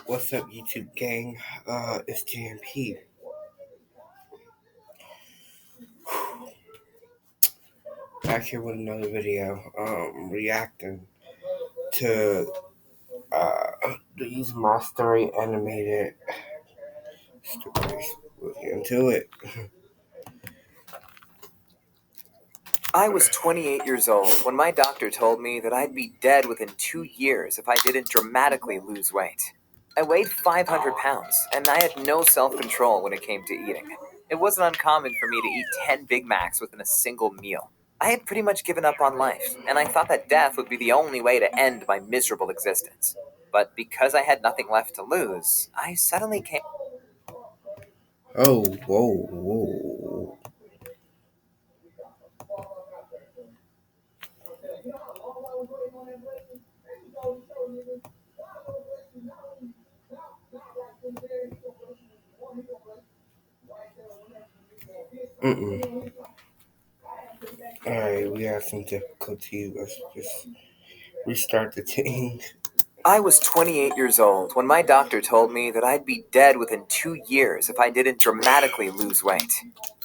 What's up, YouTube gang? It's back here with another video. Reacting to these My Story animated stories. We'll get into it. I was 28 years old when my doctor told me that I'd be dead within 2 years if I didn't dramatically lose weight. I weighed 500 pounds, and I had no self-control when it came to eating. It wasn't uncommon for me to eat 10 Big Macs within a single meal. I had pretty much given up on life, and I thought that death would be the only way to end my miserable existence. But because I had nothing left to lose, I suddenly came. Oh, whoa, whoa. Mm-mm. Alright, we have some difficulty. Let's just restart the thing. I was 28 years old when my doctor told me that I'd be dead within 2 years if I didn't dramatically lose weight.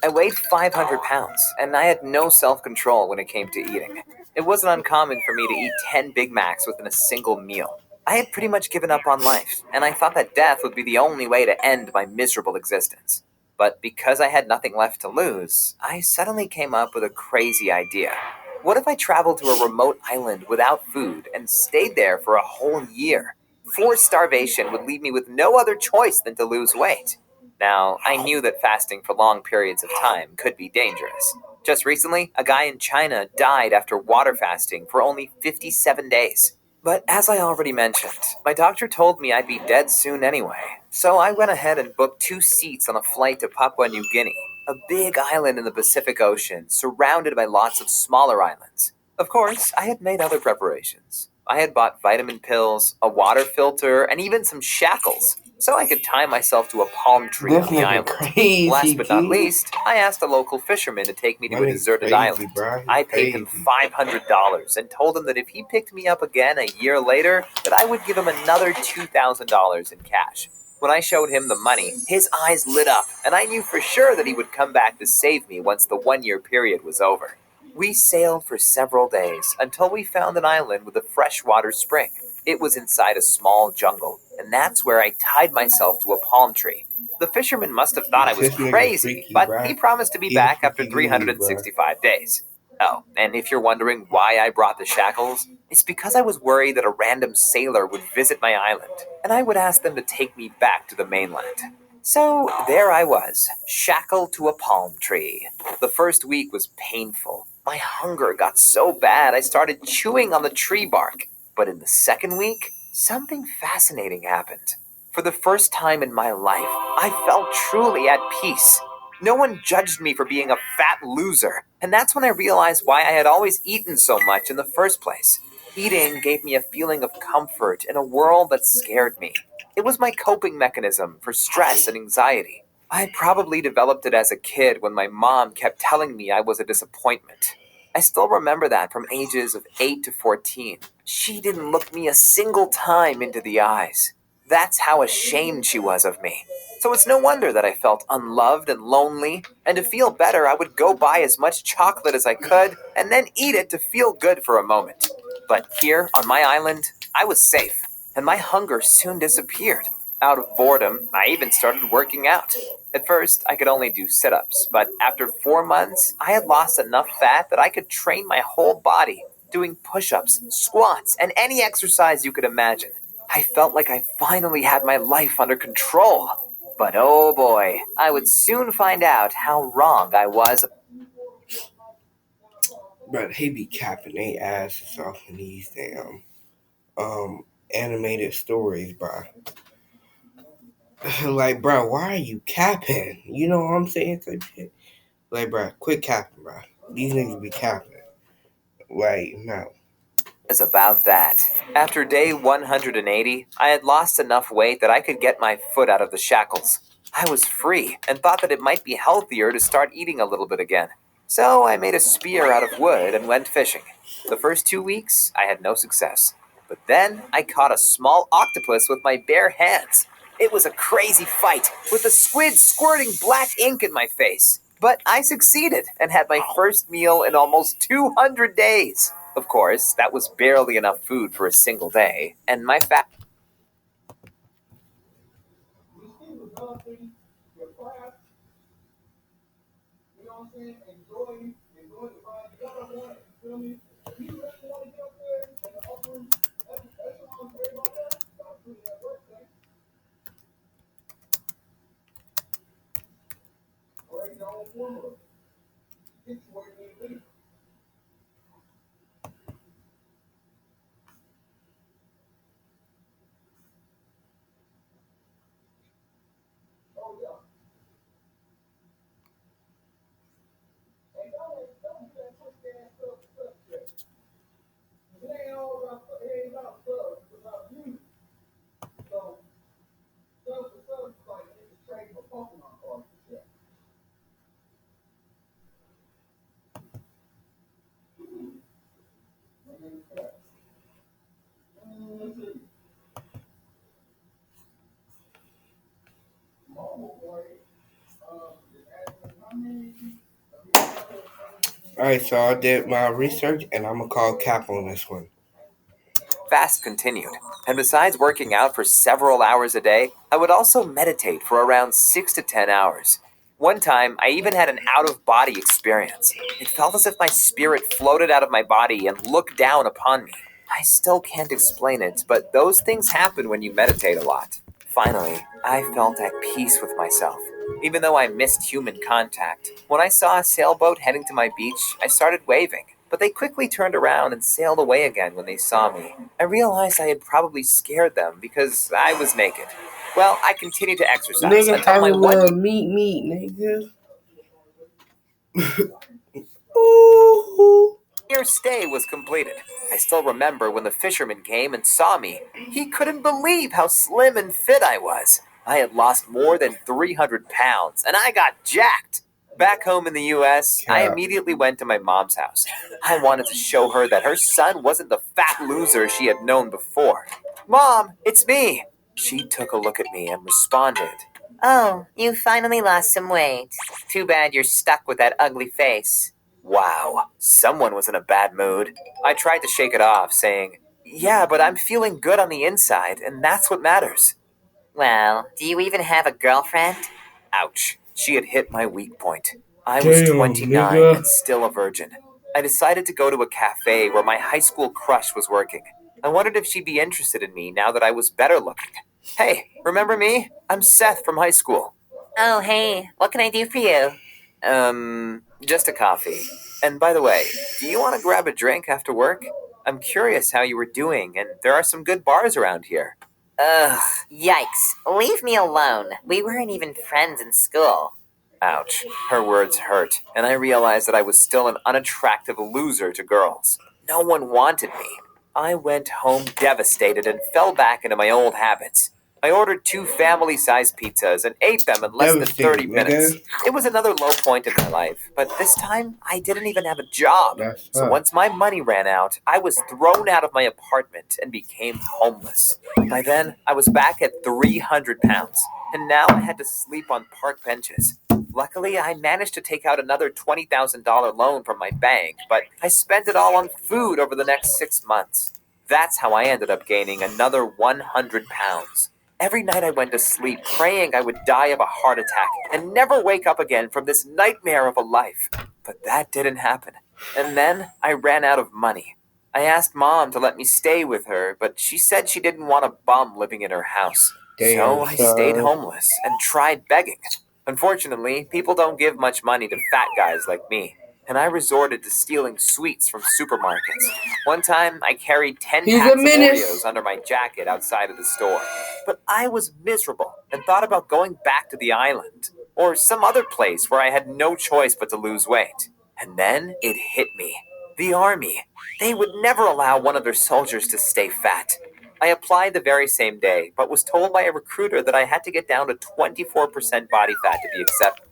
I weighed 500 pounds, and I had no self-control when it came to eating. It wasn't uncommon for me to eat 10 Big Macs within a single meal. I had pretty much given up on life, and I thought that death would be the only way to end my miserable existence. But because I had nothing left to lose, I suddenly came up with a crazy idea. What if I traveled to a remote island without food and stayed there for a whole year? Forced starvation would leave me with no other choice than to lose weight. Now, I knew that fasting for long periods of time could be dangerous. Just recently, a guy in China died after water fasting for only 57 days. But as I already mentioned, my doctor told me I'd be dead soon anyway. So I went ahead and booked 2 seats on a flight to Papua New Guinea, a big island in the Pacific Ocean surrounded by lots of smaller islands. Of course, I had made other preparations. I had bought vitamin pills, a water filter, and even some shackles, so I could tie myself to a palm tree This on the nigga island. crazy, Last but not G. least, I asked a local fisherman to take me My to a nigga deserted crazy, island. bro. He I paid him crazy. $500 and told him that if he picked me up again a year later, that I would give him another $2,000 in cash. When I showed him the money, his eyes lit up, and I knew for sure that he would come back to save me once the 1 year period was over. We sailed for several days until we found an island with a freshwater spring. It was inside a small jungle, and that's where I tied myself to a palm tree. The fisherman must have thought I was This nigga crazy, freaky, but bro. he promised to be He a back after freaky dude, bro. 365 days. Oh, and if you're wondering why I brought the shackles, it's because I was worried that a random sailor would visit my island, and I would ask them to take me back to the mainland. So there I was, shackled to a palm tree. The first week was painful. My hunger got so bad I started chewing on the tree bark. But in the second week, something fascinating happened. For the first time in my life, I felt truly at peace. No one judged me for being a fat loser, and that's when I realized why I had always eaten so much in the first place. Eating gave me a feeling of comfort in a world that scared me. It was my coping mechanism for stress and anxiety. I probably developed it as a kid when my mom kept telling me I was a disappointment. I still remember that from ages of 8 to 14. She didn't look me a single time into the eyes. That's how ashamed she was of me. So it's no wonder that I felt unloved and lonely, and to feel better, I would go buy as much chocolate as I could and then eat it to feel good for a moment. But here, on my island, I was safe, and my hunger soon disappeared. Out of boredom, I even started working out. At first, I could only do sit-ups, but after 4 months, I had lost enough fat that I could train my whole body, doing push-ups, squats, and any exercise you could imagine. I felt like I finally had my life under control. But oh boy, I would soon find out how wrong I was. But he be capping they asses off in these damn animated stories, bro. Like, bro, why are you capping? You know what I'm saying? Type shit. Like, bro, quit capping, bro. These niggas be capping. Like, no. Is about that. After day 180, I had lost enough weight that I could get my foot out of the shackles. I was free and thought that it might be healthier to start eating a little bit again. So I made a spear out of wood and went fishing. The first 2 weeks, I had no success. But then I caught a small octopus with my bare hands. It was a crazy fight, with the squid squirting black ink in my face. But I succeeded and had my first meal in almost 200 days. Of course, that was barely enough food for a single day, and my fat. Alright, so I did my research and I'm gonna call cap on this one. Fast continued. And besides working out for several hours a day, I would also meditate for around 6 to 10 hours. One time, I even had an out of body experience. It felt as if my spirit floated out of my body and looked down upon me. I still can't explain it, but those things happen when you meditate a lot. Finally, I felt at peace with myself. Even though I missed human contact, when I saw a sailboat heading to my beach, I started waving. But they quickly turned around and sailed away again when they saw me. I realized I had probably scared them because I was naked. Well, I continued to exercise Nigga, until how my you one meat, nigga? Ooh. year stay was completed. I still remember when the fisherman came and saw me. He couldn't believe how slim and fit I was. I had lost more than 300 pounds, and I got jacked. Back home in the US, I Cap. immediately went to my mom's house. I wanted to show her that her son wasn't the fat loser she had known before. Mom, it's me. She took a look at me and responded, "Oh, you finally lost some weight. Too bad you're stuck with that ugly face." Wow, someone was in a bad mood. I tried to shake it off, saying, "Yeah, but I'm feeling good on the inside, and that's what matters." Well, do you even have a girlfriend? Ouch. She had hit my weak point. I was Damn, 29 nigga. and still a virgin. I decided to go to a cafe where my high school crush was working. I wondered if she'd be interested in me now that I was better looking. Hey, remember me? I'm Seth from high school. Oh, hey, what can I do for you? Just a coffee. And by the way, do you want to grab a drink after work? I'm curious how you were doing, and there are some good bars around here. Ugh, yikes. Leave me alone. We weren't even friends in school. Ouch. Her words hurt, and I realized that I was still an unattractive loser to girls. No one wanted me. I went home devastated and fell back into my old habits. I ordered two family sized pizzas and ate them in less than 30 Devastated, minutes. nigga. It was another low point in my life, but this time I didn't even have a job. That's So up. once my money ran out, I was thrown out of my apartment and became homeless. By then, I was back at 300 pounds, and now I had to sleep on park benches. Luckily, I managed to take out another $20,000 loan from my bank, but I spent it all on food over the next 6 months. That's how I ended up gaining another 100 pounds. Every night I went to sleep praying I would die of a heart attack and never wake up again from this nightmare of a life. But that didn't happen. And then I ran out of money. I asked Mom to let me stay with her, but she said she didn't want a bum living in her house. Damn, So I stayed son. homeless and tried begging. Unfortunately, people don't give much money to fat guys like me, and I resorted to stealing sweets from supermarkets. One time, I carried 10 He's a packs of menace. Oreos under my jacket outside of the store. But I was miserable and thought about going back to the island or some other place where I had no choice but to lose weight. And then it hit me. The army. They would never allow one of their soldiers to stay fat. I applied the very same day, but was told by a recruiter that I had to get down to 24% body fat to be accepted.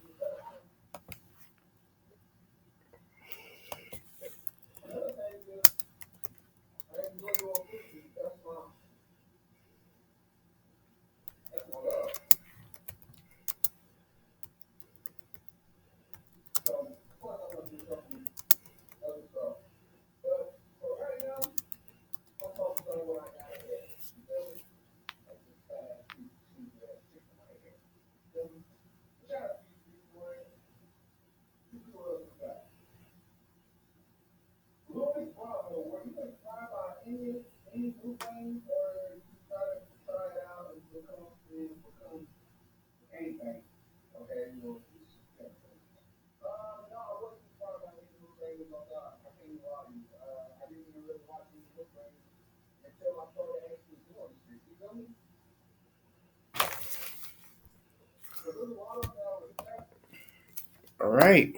All right,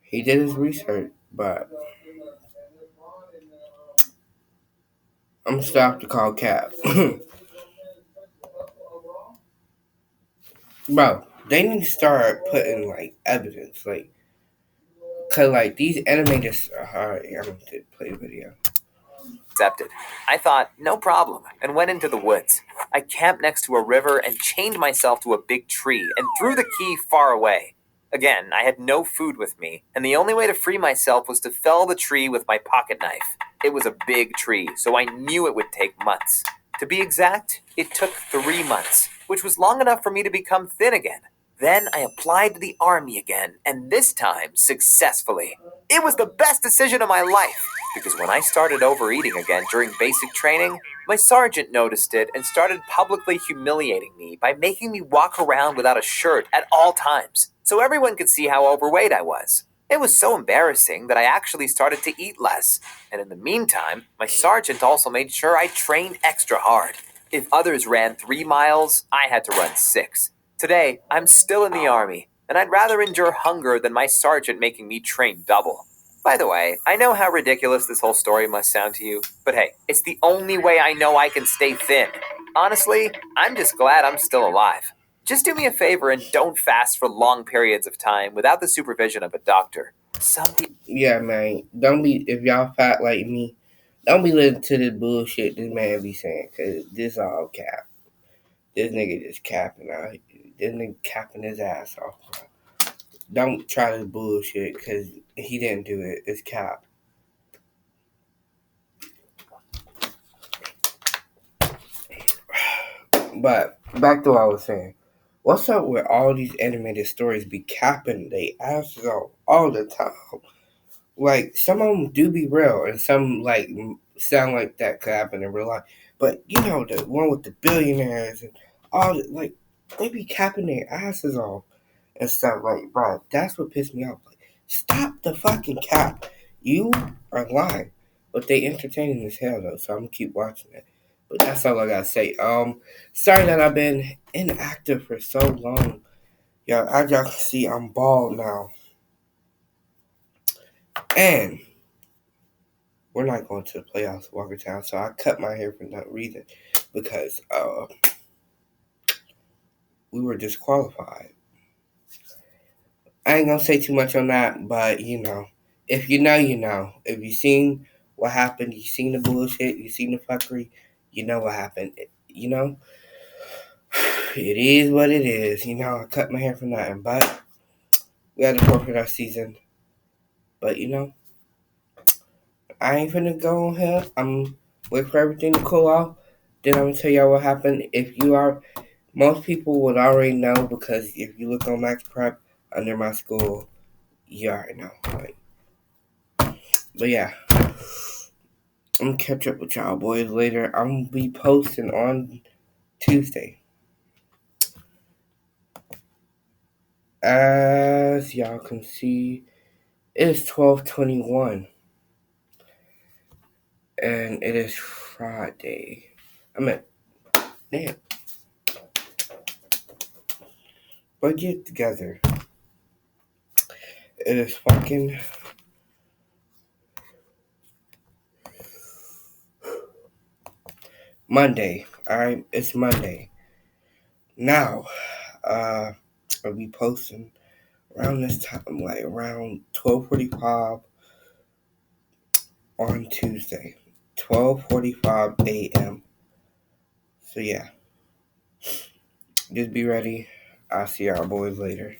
he did his research, but I'm gonna stop the call cap. Bro, they need to start putting like evidence, like, cause like these animators. Alright, I'm gonna play the video. Accepted. I thought, no problem, and went into the woods. I camped next to a river and chained myself to a big tree and threw the key far away. Again, I had no food with me, and the only way to free myself was to fell the tree with my pocket knife. It was a big tree, so I knew it would take months. To be exact, it took 3 months, which was long enough for me to become thin again. Then I applied to the army again, and this time successfully. It was the best decision of my life, because when I started overeating again during basic training, my sergeant noticed it and started publicly humiliating me by making me walk around without a shirt at all times, so everyone could see how overweight I was. It was so embarrassing that I actually started to eat less, and in the meantime, my sergeant also made sure I trained extra hard. If others ran 3 miles, I had to run 6. Today, I'm still in the army, and I'd rather endure hunger than my sergeant making me train double. By the way, I know how ridiculous this whole story must sound to you, but hey, it's the only way I know I can stay thin. Honestly, I'm just glad I'm still alive. Just do me a favor and don't fast for long periods of time without the supervision of a doctor. Some people. Yeah, man. Don't be if y'all fat like me. Don't be listening to this bullshit this man be saying, cause this all cap. This nigga just capping out. This nigga capping his ass off. Bro. Don't try this bullshit, cause he didn't do it. It's cap. But back to what I was saying. What's up with all these animated stories be capping they asses off all the time? Like some of them do be real, and some like sound like that could happen in real life. But you know the one with the billionaires and all like they be capping their asses off and stuff. Like, bro, that's what pissed me off. Like, stop the fucking cap. You are lying, but they entertaining as hell though. So I'm gonna keep watching it. But that's all I gotta say. Sorry that I've been inactive for so long. Yeah, as y'all can see, I'm bald now, and we're not going to the playoffs, Walkertown. So I cut my hair for no reason because we were disqualified. I ain't gonna say too much on that, but you know, if you know, you know. If you seen what happened, you seen the bullshit, you seen the fuckery, you know what happened. You know, it is what it is. You know, I cut my hair for nothing, but we had to forfeit our season. But you know, I ain't finna go on here. I'm wait for everything to cool off. Then I'm gonna tell y'all what happened. If you are, most people would already know because if you look on Max Prep under my school, you already know. Like, but yeah, I'm gonna catch up with y'all boys later. I'm gonna be posting on Tuesday. As y'all can see, it is 12:21, and it is Friday. Damn, but get together. It is fucking Monday. Alright, it's Monday. Now, I'll be posting around this time, like around 12:45 on Tuesday. 12:45 a.m. So yeah, just be ready. I'll see y'all boys later.